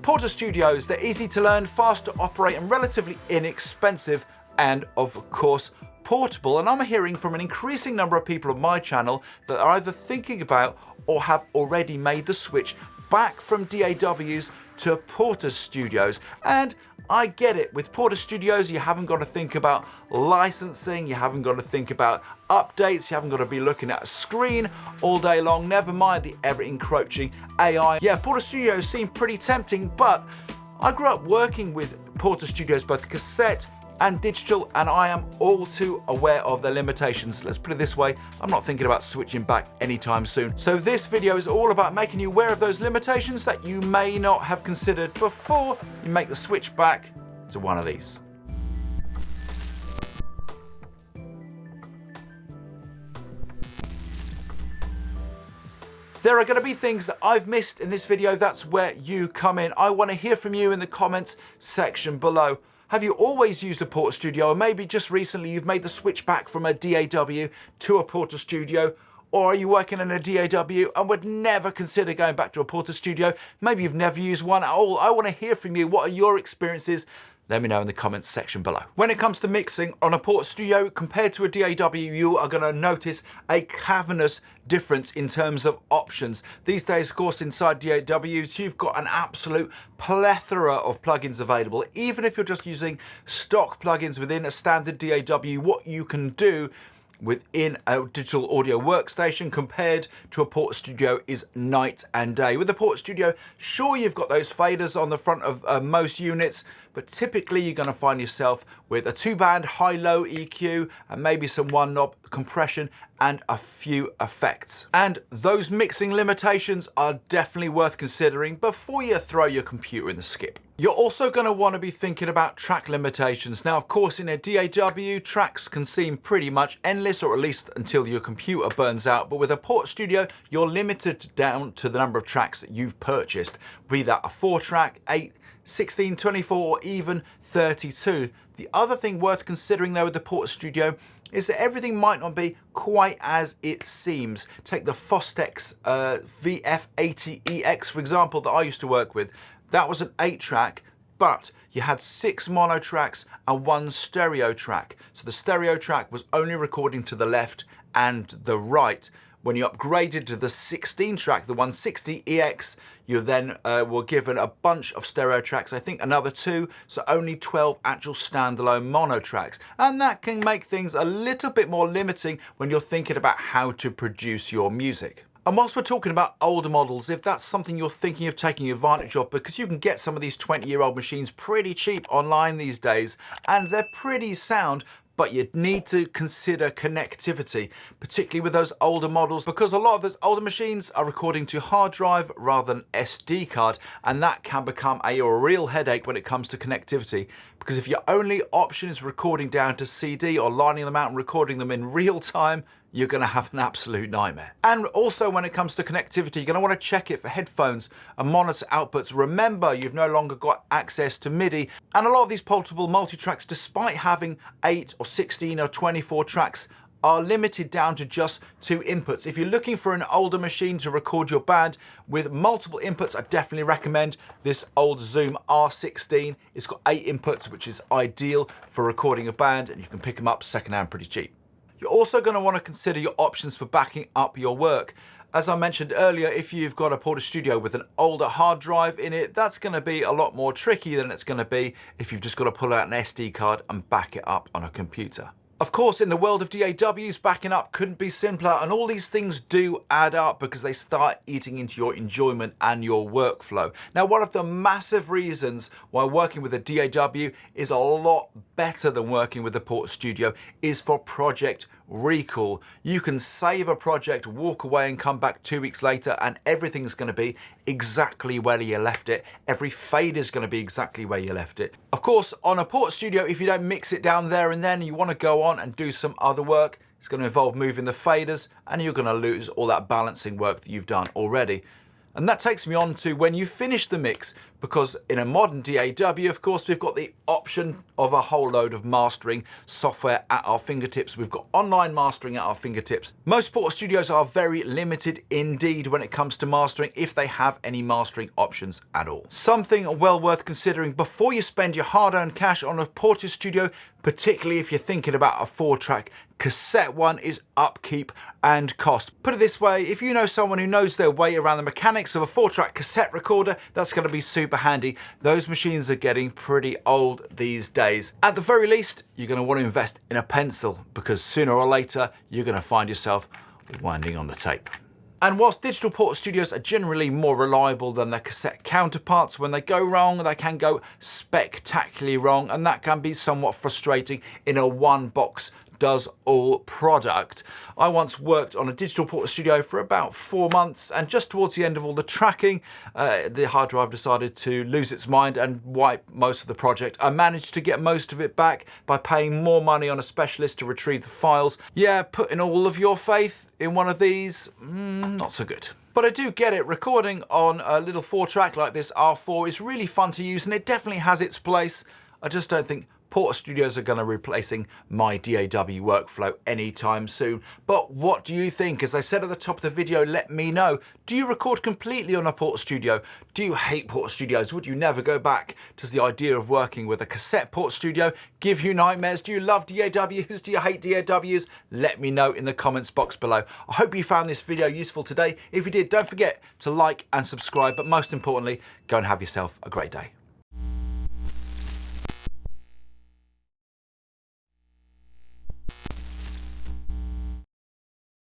Portastudios, they're easy to learn, fast to operate and relatively inexpensive, and of course portable. And I'm hearing from an increasing number of people on my channel that are either thinking about or have already made the switch back from DAWs to Portastudios. And I get it, with Portastudios you haven't got to think about licensing, you haven't got to think about updates, you haven't got to be looking at a screen all day long, never mind the ever encroaching AI. Yeah, Portastudios seem pretty tempting, but I grew up working with Portastudios, both cassette and digital, and I am all too aware of their limitations. Let's put it this way, I'm not thinking about switching back anytime soon. So this video is all about making you aware of those limitations that you may not have considered before you make the switch back to one of these. There are going to be things that I've missed in this video. That's where you come in. I want to hear from you in the comments section below. Have you always used a Portastudio, or maybe just recently you've made the switch back from a DAW to a Portastudio? Or are you working in a DAW and would never consider going back to a Portastudio? Maybe you've never used one at all. I want to hear from you. What are your experiences? Let me know in the comments section below. When it comes to mixing on a Portastudio compared to a DAW, you are going to notice a cavernous difference in terms of options. These days, of course, inside DAWs, you've got an absolute plethora of plugins available. Even if you're just using stock plugins within a standard DAW, what you can do within a digital audio workstation compared to a Portastudio is night and day. With the Portastudio, sure, you've got those faders on the front of most units, but typically you're going to find yourself with a 2-band high-low EQ and maybe some 1-knob compression and a few effects. And those mixing limitations are definitely worth considering before you throw your computer in the skip. You're also going to want to be thinking about track limitations. Now, of course, in a DAW, tracks can seem pretty much endless, or at least until your computer burns out. But with a Portastudio, you're limited down to the number of tracks that you've purchased, be that a 4-track, 8, 16, 24, or even 32. The other thing worth considering though with the Portastudio is that everything might not be quite as it seems. Take the Fostex VF80EX, for example, that I used to work with. That was an 8-track, but you had 6 mono tracks and 1 stereo track. So the stereo track was only recording to the left and the right. When you upgraded to the 16-track, the 160EX, you then were given a bunch of stereo tracks, I think another 2, so only 12 actual standalone mono tracks. And that can make things a little bit more limiting when you're thinking about how to produce your music. And whilst we're talking about older models, if that's something you're thinking of taking advantage of, because you can get some of these 20-year-old machines pretty cheap online these days, and they're pretty sound, but you need to consider connectivity, particularly with those older models, because a lot of those older machines are recording to hard drive rather than SD card, and that can become a real headache when it comes to connectivity, because if your only option is recording down to CD or lining them out and recording them in real time, you're going to have an absolute nightmare. And also when it comes to connectivity, you're going to want to check it for headphones and monitor outputs. Remember, you've no longer got access to MIDI, and a lot of these portable multi-tracks, despite having 8 or 16 or 24 tracks, are limited down to just 2 inputs. If you're looking for an older machine to record your band with multiple inputs, I definitely recommend this old Zoom R16. It's got 8 inputs, which is ideal for recording a band, and you can pick them up secondhand pretty cheap. You're also going to want to consider your options for backing up your work. As I mentioned earlier, if you've got a Portastudio with an older hard drive in it, that's going to be a lot more tricky than it's going to be if you've just got to pull out an SD card and back it up on a computer. Of course, in the world of DAWs, backing up couldn't be simpler, and all these things do add up because they start eating into your enjoyment and your workflow. Now, one of the massive reasons why working with a DAW is a lot better than working with the Portastudio is for project recall. You can save a project, walk away and come back 2 weeks later, and everything's going to be exactly where you left it. Every fade is going to be exactly where you left it. Of course, on a Portastudio, if you don't mix it down there and then, you want to go on and do some other work, it's going to involve moving the faders, and you're going to lose all that balancing work that you've done already. And that takes me on to when you finish the mix, because in a modern DAW, of course, we've got the option of a whole load of mastering software at our fingertips. We've got online mastering at our fingertips. Most Portastudios are very limited indeed when it comes to mastering, if they have any mastering options at all. Something well worth considering before you spend your hard-earned cash on a Portastudio, particularly if you're thinking about a 4-track cassette one, is upkeep and cost. Put it this way, if you know someone who knows their way around the mechanics of a 4-track cassette recorder, that's going to be super handy. Those machines are getting pretty old these days. At the very least, you're going to want to invest in a pencil, because sooner or later you're going to find yourself winding on the tape. And whilst digital Portastudios are generally more reliable than their cassette counterparts, when they go wrong, they can go spectacularly wrong, and that can be somewhat frustrating in a one-box does all product. I once worked on a digital Portastudio for about 4 months, and just towards the end of all the tracking, the hard drive decided to lose its mind and wipe most of the project. I managed to get most of it back by paying more money on a specialist to retrieve the files. Yeah, putting all of your faith in one of these, not so good. But I do get it, recording on a little 4-track like this R4 is really fun to use, and it definitely has its place. I just don't think Portastudios are going to be replacing my DAW workflow anytime soon. But what do you think? As I said at the top of the video, let me know. Do you record completely on a Portastudio? Do you hate Portastudios? Would you never go back? Does the idea of working with a cassette Portastudio give you nightmares? Do you love DAWs? Do you hate DAWs? Let me know in the comments box below. I hope you found this video useful today. If you did, don't forget to like and subscribe, but most importantly, go and have yourself a great day.